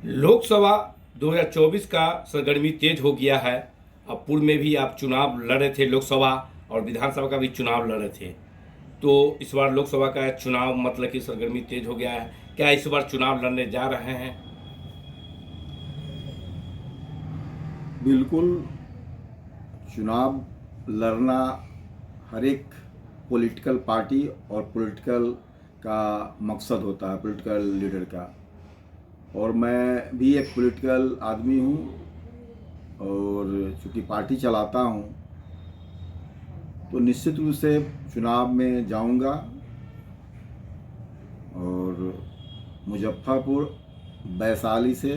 लोकसभा 2024 का सरगर्मी तेज हो गया है। अब पूर्व में भी आप चुनाव लड़ रहे थे, लोकसभा और विधानसभा का भी चुनाव लड़ रहे थे। तो इस बार लोकसभा का चुनाव मतलब कि सरगर्मी तेज हो गया है। क्या इस बार चुनाव लड़ने जा रहे हैं? बिल्कुल। चुनाव लड़ना हर एक पॉलिटिकल पार्टी और पॉलिटिकल का मकसद होता है, पॉलिटिकल लीडर का। और मैं भी एक पॉलिटिकल आदमी हूँ और चूँकि पार्टी चलाता हूँ तो निश्चित रूप से चुनाव में जाऊँगा और मुजफ्फरपुर वैशाली से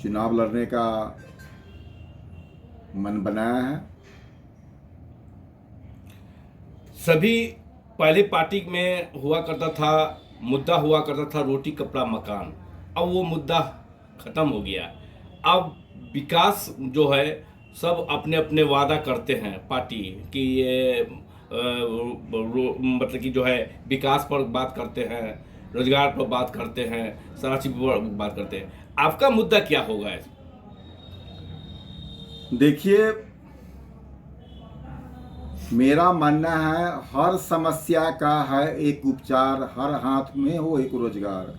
चुनाव लड़ने का मन बनाया है। सभी पहले पार्टी में हुआ करता था, मुद्दा हुआ करता था रोटी कपड़ा मकान। अब वो मुद्दा खत्म हो गया। अब विकास जो है सब अपने अपने वादा करते हैं पार्टी कि ये मतलब कि जो है विकास पर बात करते हैं, रोजगार पर बात करते हैं, सारा चीज पर बात करते हैं। आपका मुद्दा क्या होगा? देखिए, मेरा मानना है हर समस्या का है एक उपचार, हर हाथ में हो एक रोजगार।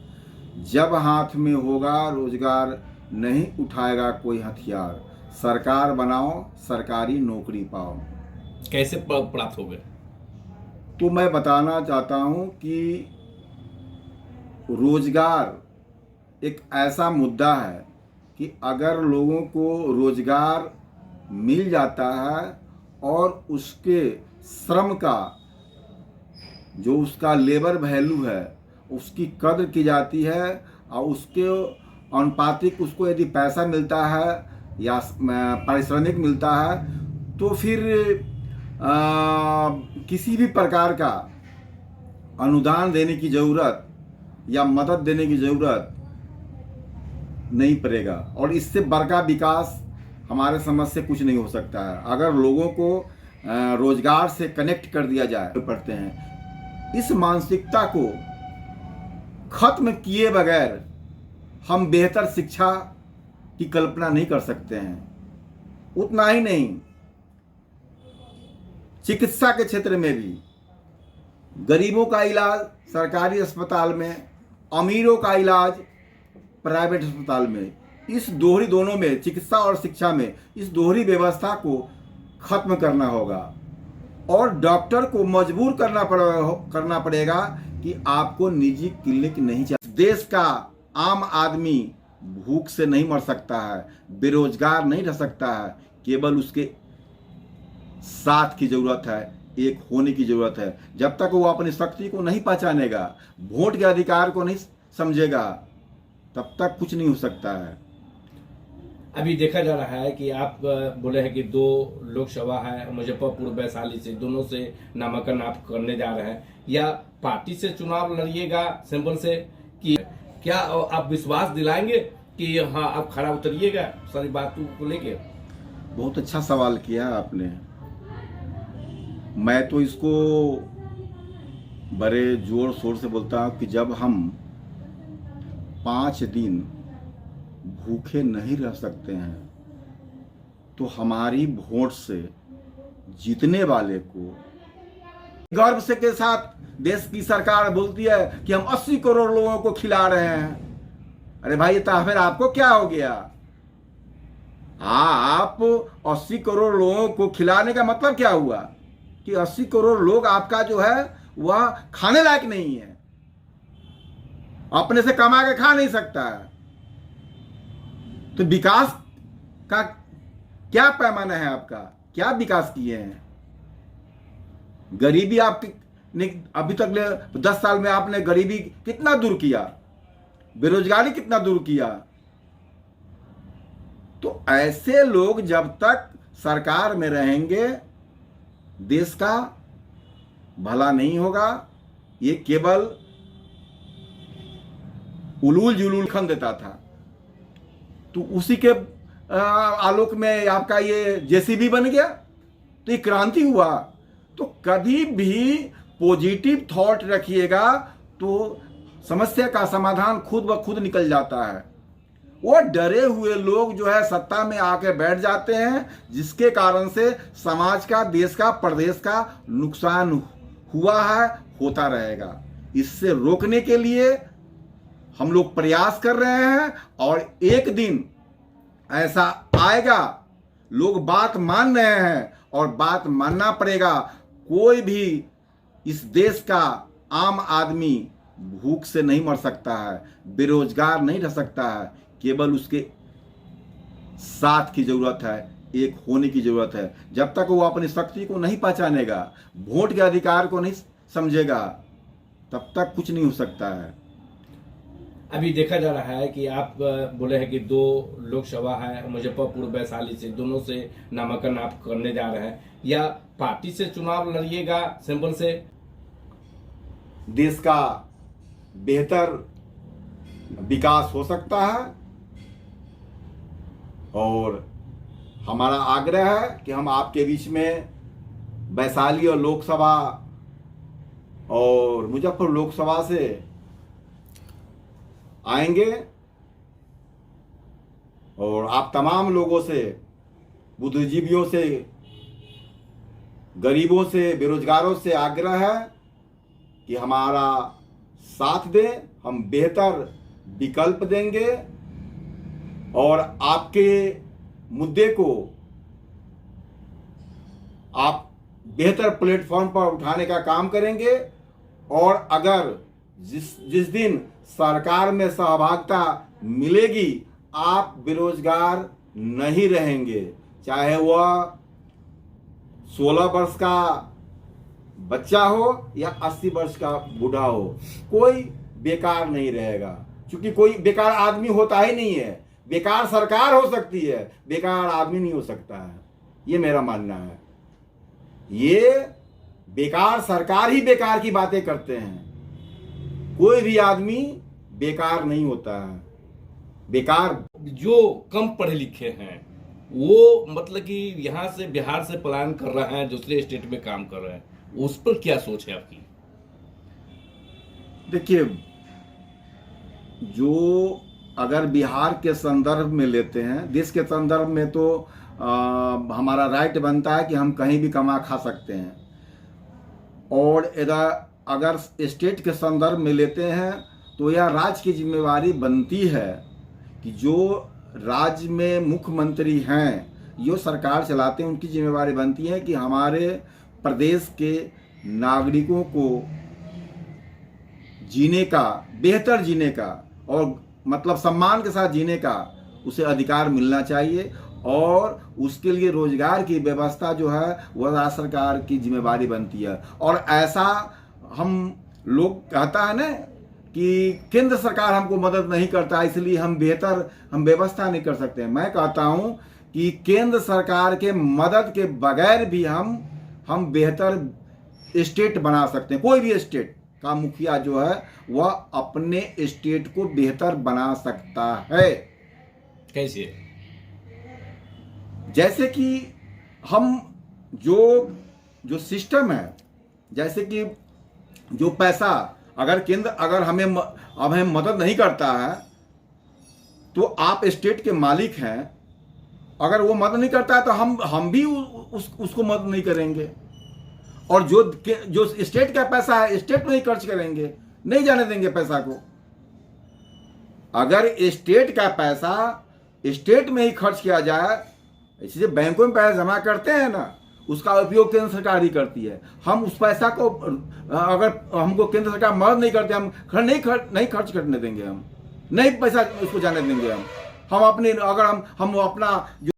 जब हाथ में होगा रोजगार, नहीं उठाएगा कोई हथियार। सरकार बनाओ, सरकारी नौकरी पाओ। कैसे प्राप्त होगा? तो मैं बताना चाहता हूँ कि रोजगार एक ऐसा मुद्दा है कि अगर लोगों को रोजगार मिल जाता है और उसके श्रम का जो उसका लेबर वैल्यू है उसकी कद्र की जाती है और उसके अनुपातिक उसको यदि पैसा मिलता है या पारिश्रमिक मिलता है तो फिर किसी भी प्रकार का अनुदान देने की ज़रूरत या मदद देने की ज़रूरत नहीं पड़ेगा। और इससे बड़का विकास हमारे समझ से कुछ नहीं हो सकता है। अगर लोगों को रोजगार से कनेक्ट कर दिया जाए पड़ते हैं। इस मानसिकता को खत्म किए बगैर हम बेहतर शिक्षा की कल्पना नहीं कर सकते हैं। उतना ही नहीं, चिकित्सा के क्षेत्र में भी गरीबों का इलाज सरकारी अस्पताल में, अमीरों का इलाज प्राइवेट अस्पताल में, इस दोनों में, चिकित्सा और शिक्षा में, इस दोहरी व्यवस्था को खत्म करना होगा। और डॉक्टर को मजबूर करना पड़ेगा कि आपको निजी क्लिनिक नहीं चाहिए। देश का आम आदमी भूख से नहीं मर सकता है, बेरोजगार नहीं रह सकता है। केवल उसके साथ की जरूरत है, एक होने की जरूरत है। जब तक वो अपनी शक्ति को नहीं पहचानेगा, वोट के अधिकार को नहीं समझेगा, तब तक कुछ नहीं हो सकता है। अभी देखा जा रहा है कि आप बोले हैं कि 2 लोकसभा है, मुजफ्फरपुर वैशाली से, दोनों से नामांकन आप करने जा रहे हैं। या पार्टी से चुनाव लड़िएगा सिंपल से, कि क्या आप विश्वास दिलाएंगे कि हाँ आप खड़ा उतरिएगा सारी बातों को लेके? बहुत अच्छा सवाल किया आपने। मैं तो इसको बड़े जोर शोर से बोलता हूँ कि जब हम 5 दिन भूखे नहीं रह सकते हैं तो हमारी वोट से जीतने वाले को गर्व से के साथ देश की सरकार बोलती है कि हम 80 करोड़ लोगों को खिला रहे हैं। अरे भाई, तो फिर आपको क्या हो गया? आप 80 करोड़ लोगों को खिलाने का मतलब क्या हुआ कि 80 करोड़ लोग आपका जो है वह खाने लायक नहीं है, अपने से कमा के खा नहीं सकता है। तो विकास का क्या पैमाना है आपका? क्या विकास किए हैं? गरीबी आपने अभी तक 10 साल में आपने गरीबी कितना दूर किया, बेरोजगारी कितना दूर किया? तो ऐसे लोग जब तक सरकार में रहेंगे देश का भला नहीं होगा। ये केवल उलूल जुलूल खन देता था। तो उसी के आलोक में आपका ये जेसीबी बन गया, तो ये क्रांति हुआ। तो कभी भी पॉजिटिव थॉट रखिएगा तो समस्या का समाधान खुद ब खुद निकल जाता है। वो डरे हुए लोग जो है सत्ता में आके बैठ जाते हैं, जिसके कारण से समाज का, देश का, प्रदेश का नुकसान हुआ है, होता रहेगा। इससे रोकने के लिए हम लोग प्रयास कर रहे हैं और एक दिन ऐसा आएगा, लोग बात मान रहे हैं और बात मानना पड़ेगा। कोई भी इस देश का आम आदमी भूख से नहीं मर सकता है, बेरोजगार नहीं रह सकता है, केवल उसके साथ की जरूरत है, एक होने की जरूरत है। जब तक वो अपनी शक्ति को नहीं पहचानेगा, वोट के अधिकार को नहीं समझेगा, तब तक कुछ नहीं हो सकता है। अभी देखा जा रहा है कि आप बोले हैं कि 2 लोकसभा है, मुजफ्फरपुर वैशाली से, दोनों से नामांकन आप करने जा रहे हैं, या पार्टी से चुनाव लड़िएगा सिंपल से? देश का बेहतर विकास हो सकता है और हमारा आग्रह है कि हम आपके बीच में वैशाली और लोकसभा और मुजफ्फरपुर लोकसभा से आएंगे और आप तमाम लोगों से, बुद्धिजीवियों से, गरीबों से, बेरोजगारों से आग्रह है कि हमारा साथ दें। हम बेहतर विकल्प देंगे और आपके मुद्दे को आप बेहतर प्लेटफॉर्म पर उठाने का काम करेंगे। और अगर जिस दिन सरकार में सहभागिता मिलेगी, आप बेरोजगार नहीं रहेंगे, चाहे वह 16 वर्ष का बच्चा हो या 80 वर्ष का बूढ़ा हो, कोई बेकार नहीं रहेगा। क्योंकि कोई बेकार आदमी होता ही नहीं है। बेकार सरकार हो सकती है, बेकार आदमी नहीं हो सकता है, ये मेरा मानना है। ये बेकार सरकार ही बेकार की बातें करते हैं, कोई भी आदमी बेकार नहीं होता है। बेकार जो कम पढ़े लिखे हैं वो मतलब कि यहाँ से बिहार से पलायन कर रहे हैं, दूसरे स्टेट में काम कर रहे हैं, उस पर क्या सोच है आपकी? देखिए, जो अगर बिहार के संदर्भ में लेते हैं, देश के संदर्भ में तो हमारा राइट बनता है कि हम कहीं भी कमा खा सकते हैं। और अगर स्टेट के संदर्भ में लेते हैं तो यह राज्य की जिम्मेवारी बनती है कि जो राज्य में मुख्यमंत्री हैं, जो सरकार चलाते हैं, उनकी जिम्मेवारी बनती है कि हमारे प्रदेश के नागरिकों को जीने का, बेहतर जीने का और मतलब सम्मान के साथ जीने का उसे अधिकार मिलना चाहिए। और उसके लिए रोजगार की व्यवस्था जो है वह राज्य सरकार की जिम्मेवारी बनती है। और ऐसा हम लोग कहता है ना कि केंद्र सरकार हमको मदद नहीं करता, इसलिए हम व्यवस्था नहीं कर सकते। मैं कहता हूं कि केंद्र सरकार के मदद के बगैर भी हम बेहतर स्टेट बना सकते हैं। कोई भी स्टेट का मुखिया जो है वह अपने स्टेट को बेहतर बना सकता है। कैसे? जैसे कि हम जो सिस्टम है, जैसे कि जो पैसा अगर केंद्र अगर हमें मदद नहीं करता है तो आप स्टेट के मालिक हैं, अगर वो मदद नहीं करता है तो हम भी उसको मदद नहीं करेंगे। और जो स्टेट का पैसा है स्टेट में ही खर्च करेंगे, नहीं जाने देंगे पैसा को। अगर स्टेट का पैसा स्टेट में ही खर्च किया जाए, इसलिए बैंकों में पैसा जमा करते हैं ना, उसका उपयोग केंद्र सरकार ही करती है। हम उस पैसा को अगर हमको केंद्र सरकार मदद नहीं करते, हम नहीं खर्च करने देंगे, हम नहीं पैसा उसको जाने देंगे। हम अपने अगर हम अपना